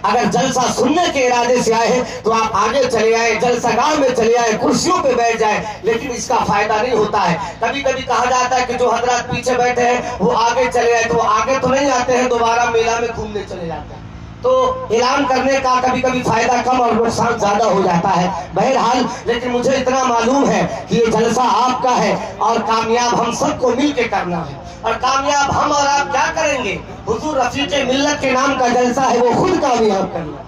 अगर जलसा सुनने के इरादे से आए हैं तो आप आगे चले आए, जलसागाह में चले आए, कुर्सियों पे बैठ जाए, लेकिन इसका फायदा नहीं होता है। कभी कभी कहा जाता है कि जो हजरात पीछे बैठे हैं वो आगे चले आए, तो आगे तो नहीं आते हैं, दोबारा मेला में घूमने चले जाते हैं। तो ऐलान करने का कभी कभी फायदा कम और नुकसान ज्यादा हो जाता है। बहरहाल लेकिन मुझे इतना मालूम है कि ये जलसा आपका है और कामयाब हम सबको मिलके करना है। और कामयाब हम और आप क्या करेंगे? हुजूर रफीके मिल्लत के नाम का जलसा है, वो खुद कामयाब करना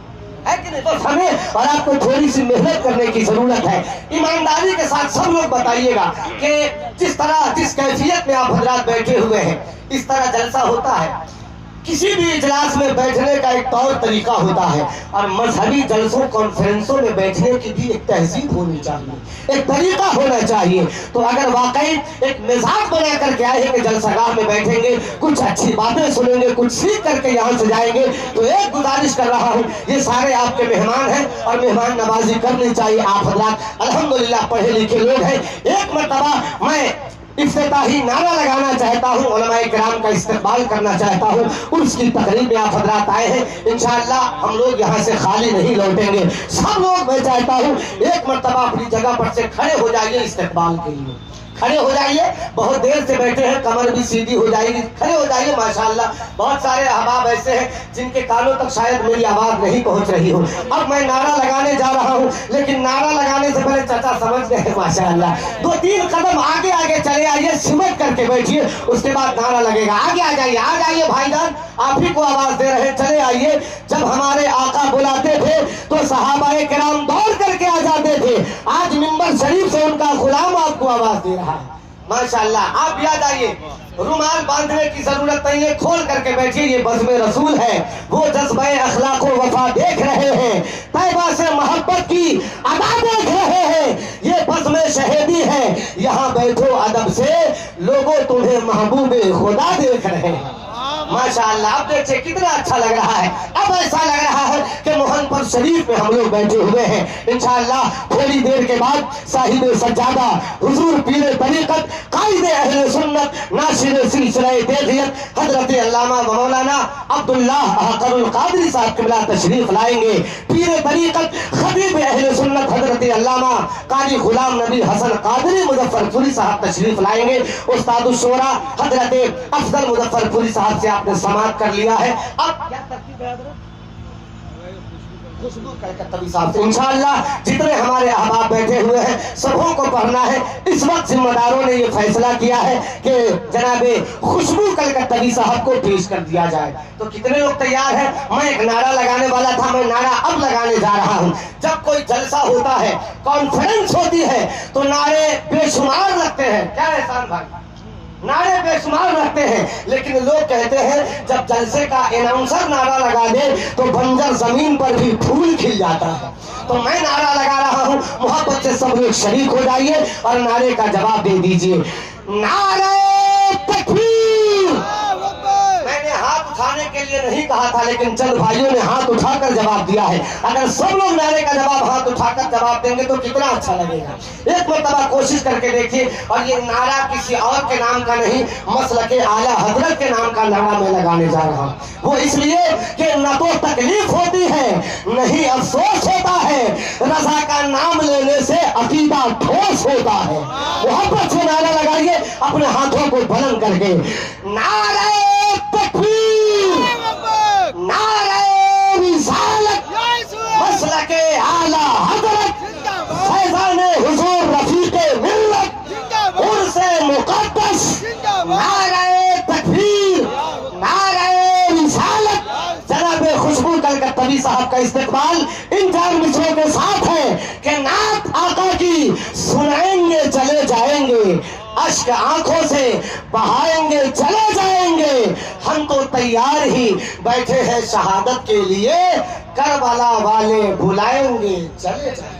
है कि नहीं? तो हमें और आपको थोड़ी सी मेहनत करने की जरूरत है। ईमानदारी के साथ सब लोग बताइएगा कि जिस तरह जिस कैफियत में आप हजरात बैठे हुए हैं इस तरह जलसा होता है। किसी भी इजलास में बैठने का एक तौर तरीका होता है और मजहबी जलसों कॉन्फ्रेंसों में बैठने की भी एक तहजीब होनी चाहिए, एक तरीका होना चाहिए। तो अगर वाकई एक मिजाज बना करके आए हैं कि जलसागाह में बैठेंगे, कुछ अच्छी बातें सुनेंगे, कुछ सीख करके यहाँ से जाएंगे, तो एक गुजारिश कर रहा हूँ, ये सारे आपके मेहमान हैं और मेहमान नवाजी करनी चाहिए। आप हजरात अल्हम्दुलिल्लाह पढ़े लिखे लोग हैं। एक मरतबा मैं इफ्तिताही नारा लगाना चाहता हूँ, उलमाए किराम का इस्तेमाल करना चाहता हूँ। उसकी तकरीब में आप हजरात आए हैं, इंशाअल्लाह हम लोग यहाँ से खाली नहीं लौटेंगे। सब लोग मैं चाहता हूँ एक मरतबा अपनी जगह पर से खड़े हो जाइए, इस्तेमाल के लिए खड़े हो जाइए। बहुत देर से बैठे हैं, कमर भी सीधी हो जाएगी, खड़े हो जाइए। माशाअल्लाह बहुत सारे अहबाब ऐसे हैं जिनके कानों तक शायद मेरी आवाज नहीं पहुंच रही हो। अब मैं नारा लगाने जा रहा हूं, लेकिन नारा लगाने से पहले चाचा समझ गए माशाअल्लाह। 2-3 कदम आगे आगे चले आइए, सिमट करके बैठिए, उसके बाद नारा लगेगा। आगे आ जाइए भाईजान, आप ही को आवाज दे रहे हैं, चले आइए। जब हमारे आका बुलाते थे तो सहाबाए किराम दौड़ करके आ जाते थे। आज मिंबर शरीफ से उनका गुलाम आपको आवाज दे रहा है। माशाअल्लाह आप याद आइए, रुमाल बांधने की जरूरत नहीं है, खोल करके बैठिए। ये बज़्म रसूल है, वो जज्बे अखलाक व वफा देख रहे हैं, तैबा से मोहब्बत की अदा देख रहे हैं। ये बज़्म शहीदी है, यहाँ बैठो अदब से, लोगों तुम्हें महबूबे खुदा देख रहे हैं। माशाअल्लाह आप देखिए कितना अच्छा लग रहा है। अब ऐसा लग रहा है कि मोहनपुर शरीफ में हम लोग बैठे हुए हैं। इंशाअल्लाह थोड़ी देर के बाद साहिब सज्जादा हुजूर पीर तरीक़त कायदे अहले सुन्नत नासिर सिलसिला देगियत हजरत अल्लामा व मौलाना अब्दुल्लाह अहकरुल कादरी साहब क़िबला तशरीफ लाएंगे। पीर तरीक़त खतीब अहले सुन्नत हजरत अल्लामा कारी गुलाम नबी हसन कादरी मुजफ्फरपुरी साहब तशरीफ लाएंगे। उस्ताद शोरा हजरत अफजल मुजफ्फरपुरी साहब से आपने समाप्त कर लिया है। अब क्या तरकीब है? खुशबू कलकत्तवी साहब से इंशाअल्लाह जितने हमारे अहबाब बैठे हुए हैं सबों को पढ़ना है। इस वक्त जिम्मेदारों ने ये फैसला किया है कि जनाबे खुशबू कलकत्तवी साहब को पेश कर दिया जाए। तो कितने लोग तैयार हैं? मैं एक नारा लगाने वाला था, मैं नारा अब लगाने जा रहा हूँ। जब कोई जलसा होता है, कॉन्फ्रेंस होती है, तो नारे बेशुमार लगते हैं। क्या एहसान भाई? नारे बेशुमार रखते हैं, लेकिन लोग कहते हैं जब जलसे का अनाउंसर नारा लगा दे तो बंजर जमीन पर भी फूल खिल जाता है। तो मैं नारा लगा रहा हूँ, मोहब्बत से सब लोग शरीक हो जाइए और नारे का जवाब दे दीजिए। नारे तकबीर। मैंने हाथ उठाने के लिए नहीं कहा था, लेकिन चंद भाइयों ने हाथ उठाकर जवाब दिया है। अगर सब लोग नारे का जवाब हाथ उठाकर जवाब देंगे तो कितना अच्छा लगेगा। एक मरतबा कोशिश करके देखिए। और ये नारा किसी और के नाम का नहीं, मसलके आला हजरत के नाम का नारा मैं लगाने जा रहा हूँ। वो इसलिए कि न तो तकलीफ होती है, नहीं अफसोस होता है, रजा का नाम लेने से अकीदा ठोस होता है। मोहब्बत से नारा लगाइए अपने हाथों को बुलंद करके। नारे तकबीर, नारे रिसालत, मसलके आला हजरत, फैज़ाने हुजूर रफीके मिल्लत, उर्से मुक़द्दस, नारे तकबीर, नारे रिसालत। जनाबे खुशबू कलकत्तवी साहब का इस्तेमाल इन 4 मिसरों के साथ है कि नात आका की सुनाएंगे चले जाएंगे, अश्क आंखों से बहाएंगे चले जाएंगे। हम तो तैयार ही बैठे हैं शहादत के लिए, करबला वाले बुलाएंगे चले जाएंगे।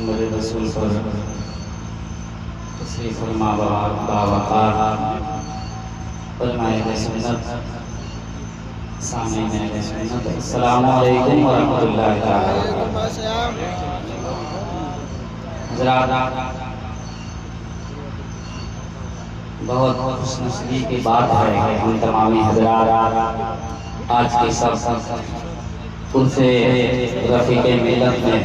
मेरे रसूल पर तशरीफ़ फरमा बावक़ार उलमाए सुन्नत सामीन सुन्नत, अस्सलामु अलैकुम व रहमतुल्लाहि तआला। हज़रात, बहुत खुशनसीबी की बात है हम तमामी हज़रात आज के सब उनसे रफ़ीक़े मिलत में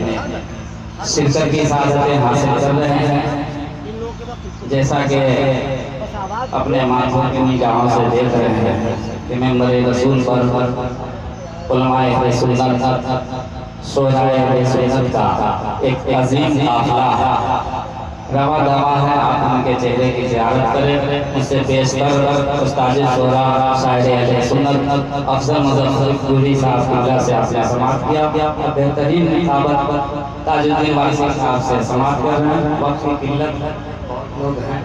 शिरकत की सादतें हासिल कर रहे हैं। जैसा कि अपने माथों की निगाहों से देख रहे हैं कि मेंबर रसूल पर उलमाए सुन्नत शोहदाए सुन्नत का एक अजीम काफ़िला रवा दवा है। आप उनके चेहरे की ज़ियारत करें। उससे पेशतर उस्ताद शोहरा शायर अहले सुन्नत अफजल मुज़फ़्फ़रपुरी साहब किबला से आपने समाअत किया। बेहतरीन निकाबत ताजुद्दीन वासी साहब से समाअत कर रहे हैं। वक्त की किल्लत लोग हैं,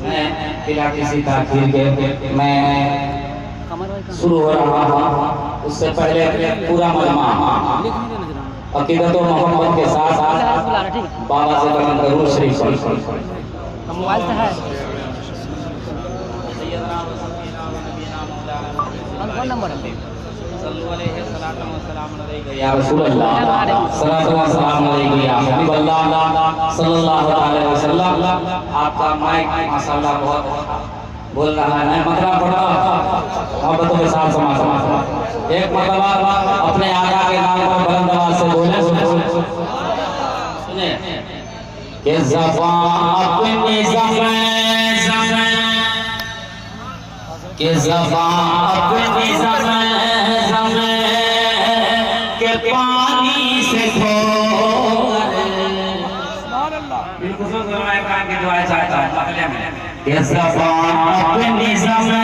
मैं बिला किसी ताख़ीर के मैं शुरू हो रहा हूँ। उससे पहले पूरा मजमा अकीदत व मोहब्बत के साथ बाबा से बयान करूँ शरीफ मोबाइल से है कौन नंबर है? या रसूल अल्लाह सल्लल्लाहु अलैहि वसल्लम। आपका माइक माशाअल्लाह बहुत बोल रहा है, मतलब पढ़ा मोहब्बतों के साथ समा एक मरतबा अपने आका के नाम पर बुलंद आवाज से बोले सुने कि ज़बान अपनी ज़बान के ज़बान अपनी ज़बान के पानी से धो बिल्कुल के दुआ चाहता है कि ज़बान अपनी ज़बान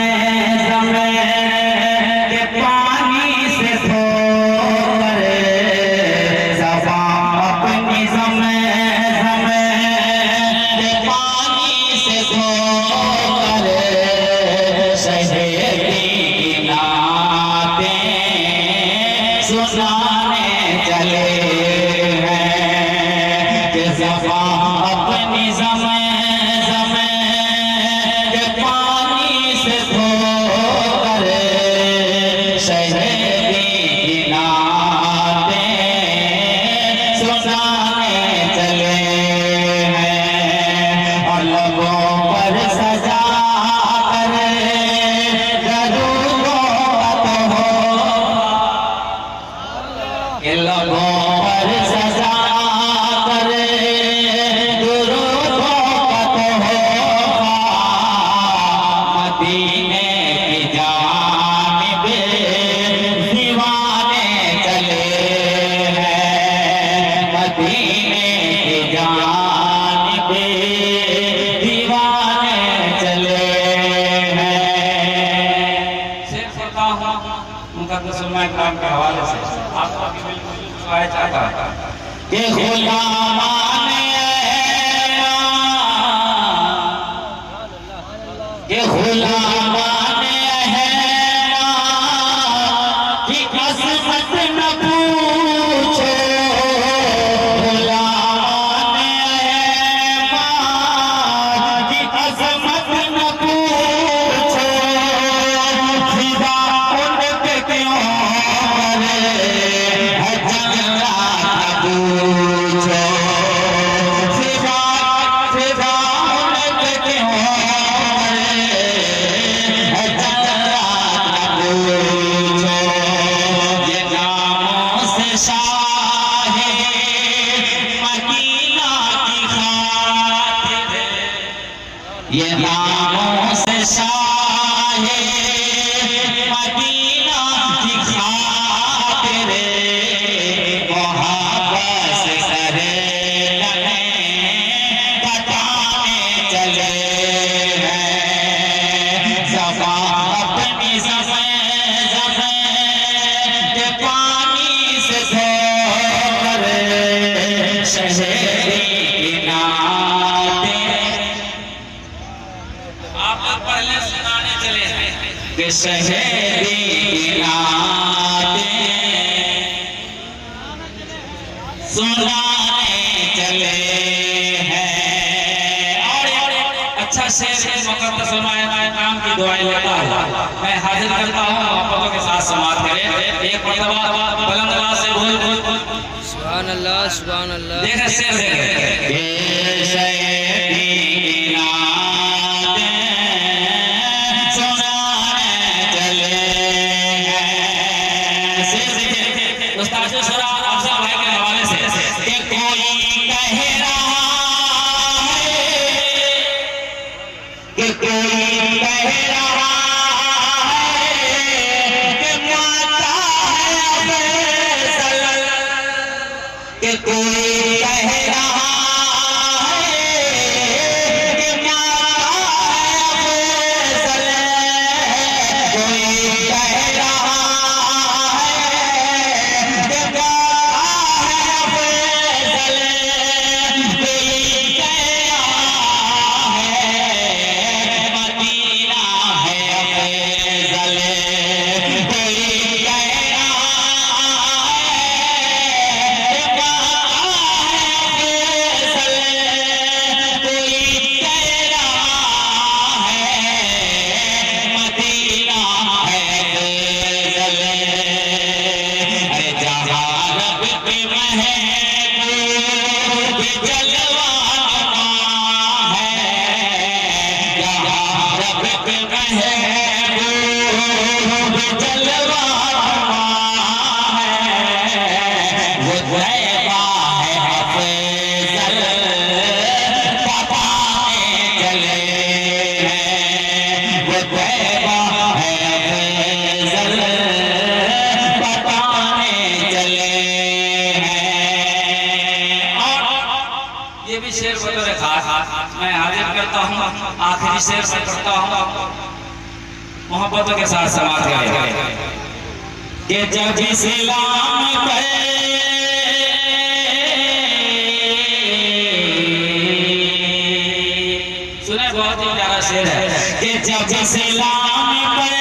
के पानी से धो ज़बान अपनी ज़बान के पानी से धो सुनाने चले हैं कि ज़बान अपनी ज़बान के पानी से धो कर शहरी की नातें सुनाने चले हैं और लोगों पर सजा कर गरूरों का हो लोगों पर सजा करे दुरूदों का तो होगा मदीने की जानिब दीवाने चले हैं मदीने की जानिब दीवाने चले हैं। सिर्फ होता हूँ मुक़द्दस उलमाए किराम के हवाले से आपको चाहता कि गुलामाने की कसमत न पूछो गुलामाने की कसमत न पूछो फिदा उनके क्यों ये नामों से शाहे मदीना की खातिर मोहब्बत से करे बताने चले हैं ज़बान अपनी ज़बान के पानी से धो कर शहरी की नातें आप पहले सुनाने चले हैं कि शहरी की नातें सुनाने चले हैं। और अच्छा शेर मुक़द्दस उलमाए किराम की की दुआएं लेता हूँ। मैं हाजिर करता हूँ मोहब्बतों के साथ समाप्त करें। एक मरतबा बुलंद आवाज से बोल सुभान अल्लाह सुभान अल्लाह। देखे शेर देखे मैं हाजिर करता हूँ। आखिरी शेर से करता हूँ मोहब्बतों के साथ समाप्त करें कि जब इस्लाम पे सुने बहुत ही प्यारा शेर है कि जब इस्लाम पे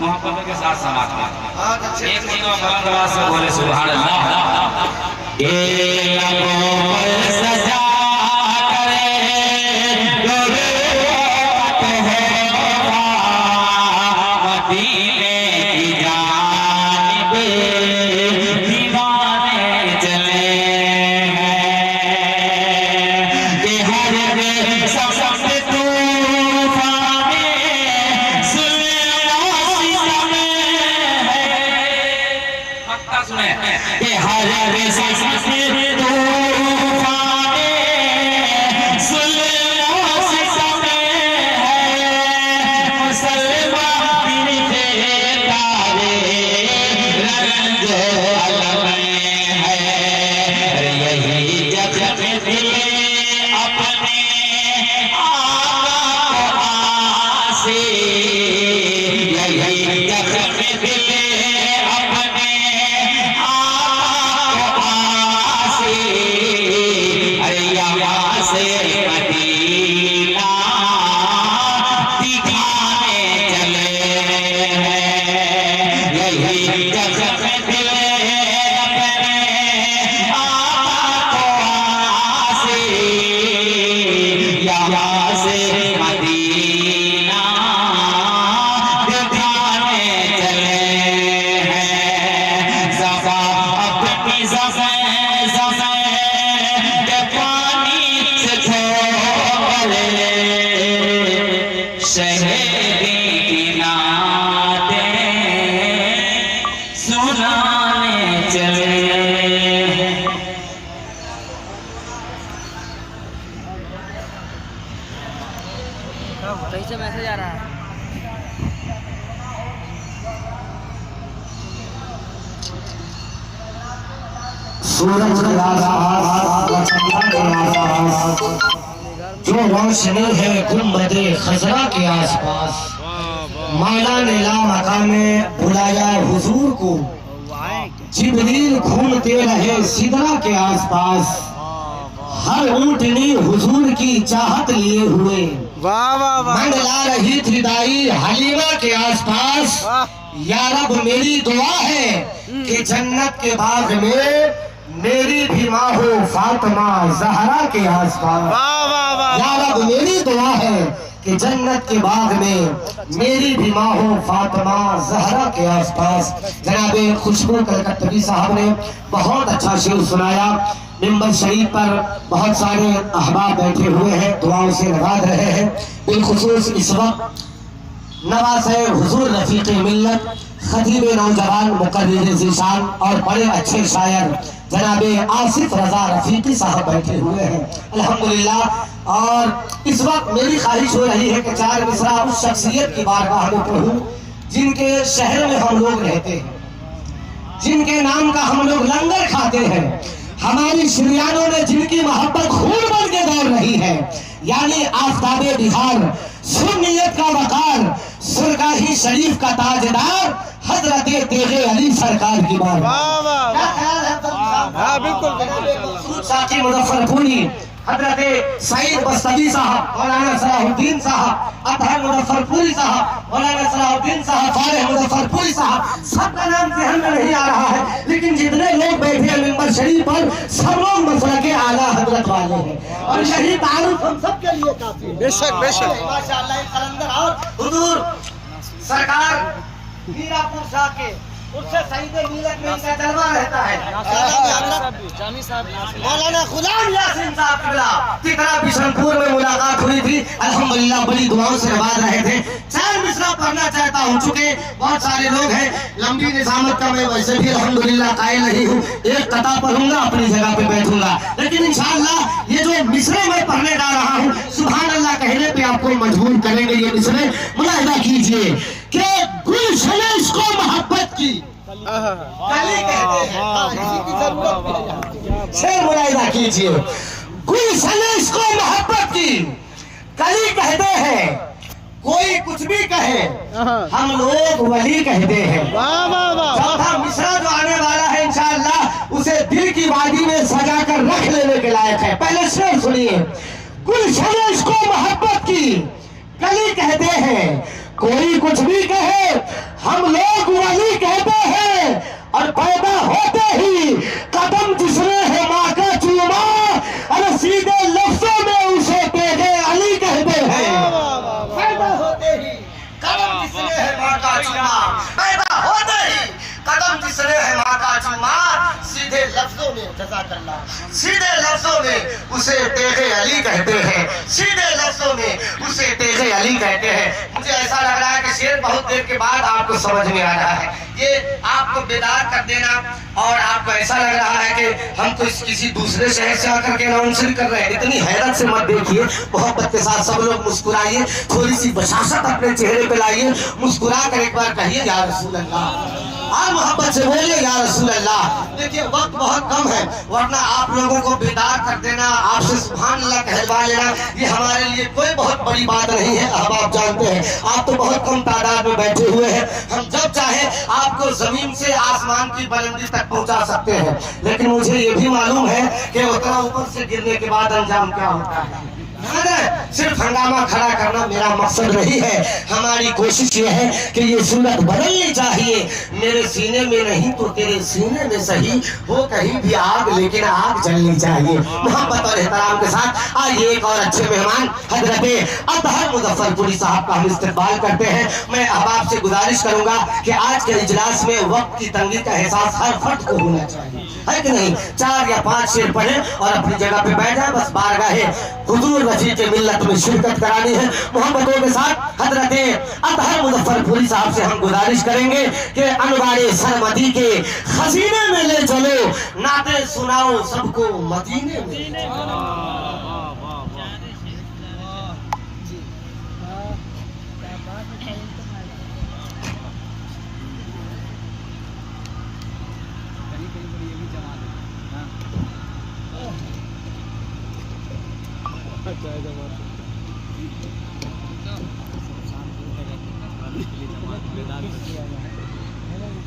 मोहब्बत के साथ समाप्त एक दिनों बुलंद आवाज से बोले सुभान अल्लाह। सजा मदीना कहीं से मैसेज आ रहा है। सूरज के आसपास, जो रोशनी है गुंबदे खजरा के आसपास, मौला ने लामकामे बुलाया हुजूर को, जिब्रील घूमते रहे सिदरा के आसपास, हर ऊँटनी हुजूर की चाहत लिए हुए, मंडला रही थी दाई हलीमा के आसपास। या रब मेरी दुआ है कि जन्नत के बाग में मेरी भी माँ हो फातिमा जहरा के आसपास। या रब मेरी दुआ है कि जन्नत के बाग में मेरी भी माँ हो फातिमा जहरा के आसपास। जनाब खुशबू कलकत्तवी साहब ने बहुत अच्छा शेर सुनाया। मिंबर शरीफ पर बहुत सारे अहबाब बैठे हुए हैं, दुआओं से नवाज रहे हैं। बिलखुसूस इस वक्त नवाज़े हुजूर रफीक मिल्लत, खतीब नौजवान, मुकर्रिर ज़ीशान और बड़े अच्छे शायर जनाबे आसिफ रजा रफीकी साहब बैठे हुए हैं अल्हम्दुलिल्लाह। और इस वक्त मेरी ख्वाहिश हो रही है कि 4 मिसरा उस शख्सियत की बारगाह में पढ़ूं जिनके शहर में हम लोग रहते हैं, जिनके नाम का हम लोग लंगर खाते हैं, हमारी शरियानों ने जिनकी मोहब्बत खून बन के दौड़ रही है, यानी आफताबे बिहार, सुन्नियत का वकार, सुरगाही शरीफ का ताजदार, हजरत तेगे अली सरकार की बात। बिल्कुल साकी मुजफ्फरपुरी, हजरत सईद बस्तवी साहब, मौलाना सलाहुद्दीन साहब, अतहर मुजफ्फरपुरी साहब, मौलाना सलाहुद्दीन साहब, फारिह मुजफ्फरपुरी साहब, सबका नाम ज़हन में नहीं आ रहा है, लेकिन जितने लोग बैठे हैं मिंबर शरीफ पर सब लोग मसलके आला हजरत वाले हैं और यही तारुफ हम सब के लिए काफी है। बेशक बेशक माशाअल्लाह। कलंदर और हुजूर सरकार मीरापुर शाह के उससे सईद मिल्लत में इनका जलवा रहता है। मौलाना गुलाम यासीन साहब की तरह बिशनपुर में मुलाकात हुई थी, अल्हम्दुलिल्लाह बड़ी दुआओं से नवाज रहे थे। 4 मिसरा पढ़ना चाहता हूँ, चूंकि बहुत सारे लोग हैं, लंबी निजामत का मैं वैसे भी अल्हम्दुलिल्लाह कायल नहीं हूँ, एक कता पढ़ूंगा अपनी जगह पे बैठूंगा, लेकिन इंशाअल्लाह ये जो मिसरे मैं पढ़ने जा रहा हूँ सुभान अल्लाह कहने पे आपको मजबूर करेंगे। ये मिसरे मुलाहिदा कीजिए कि गुलशन इसको मोहब्बत की कली कहते हैं। शेर मुलाहिदा कीजिए, गुलशन इसको मोहब्बत की कली कहते हैं, कोई कुछ भी कहे हम लोग वली कहते हैं। चौथा मिसरा जो आने वाला है इंशाअल्लाह उसे दिल की वादी में सजा कर रख लेने के लायक है। पहले शेर सुनिए, गुलशन इसको मोहब्बत की कली कहते हैं, कोई कुछ भी कहे हम लोग वली कहते हैं, और पैदा होते ही कदम जिसने है माँ का चूमा, अरे सीधे लफ्जों में उसे तेगे अली कहते हैं। पैदा होते ही कदम जिसने है माँ का चूमा, पैदा होते ही कदम जिसने है माँ का चूमा, सीधे लफ्जों में जज़ाकल्लाह, सीधे लफ्जों में उसे तेगे अली कहते हैं, सीधे लफ्जों में उसे तेगे अली कहते हैं। मुझे ऐसा लग रहा है कि शेर बहुत देर के बाद आपको समझ में आ रहा है, ये आपको बेदार कर देना, और आपको ऐसा लग रहा है कि हम तो किसी दूसरे शहर से आकर के अनाउंसर कर रहे हैं। इतनी हैरत से मत देखिए, मोहब्बत के साथ सब लोग मुस्कुराइए, थोड़ी सी बशाशत अपने चेहरे पे लाइए, मुस्कुरा कर एक बार कहिए या रसूल अल्लाह, और मोहब्बत से बोलिए या रसूल अल्लाह। देखिए वक्त बहुत कम है, वरना आप लोगों को बेदार कर देना, आपसे सुभान अल्लाह कहलवा लेना, ये हमारे लिए कोई बहुत बड़ी बात नहीं है। अब आप जानते हैं आप तो बहुत कम तादाद में बैठे हुए हैं, हम जब चाहे आपको जमीन से आसमान की बुलंदी तक पहुंचा सकते हैं, लेकिन मुझे ये भी मालूम है कि उतना ऊपर से गिरने के बाद अंजाम क्या होता है। सिर्फ हंगामा खड़ा करना मेरा मकसद नहीं है, हमारी कोशिश ये है कि ये सूरत बदलनी चाहिए, मेरे सीने में नहीं तो तेरे सीने में सही हो कहीं भी आग, लेकिन आग जलनी चाहिए। मोहब्बत और एहतराम के साथ आइए एक और अच्छे मेहमान हजरत अतहर मुजफ्फरपुरी साहब का हम इस्तेमाल करते हैं। मैं अहबाब से गुजारिश करूंगा कि आज के इजलास में वक्त की तंगी का एहसास हर फर्द को होना चाहिए, है कि नहीं। 4 या 5 शेर पढ़े और अपनी जगह पे बैठ जाए, बस बारगाहे हुजूर रफीक मिल्लत में शिरकत करानी है। मोहब्बतों के साथ हजरत अतहर मुजफ्फरपुरी साहब से हम गुजारिश करेंगे कि अनवारे सरमदी के खजीने में ले चलो, नाते सुनाओ सबको मदीने में।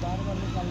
बार बार निकाल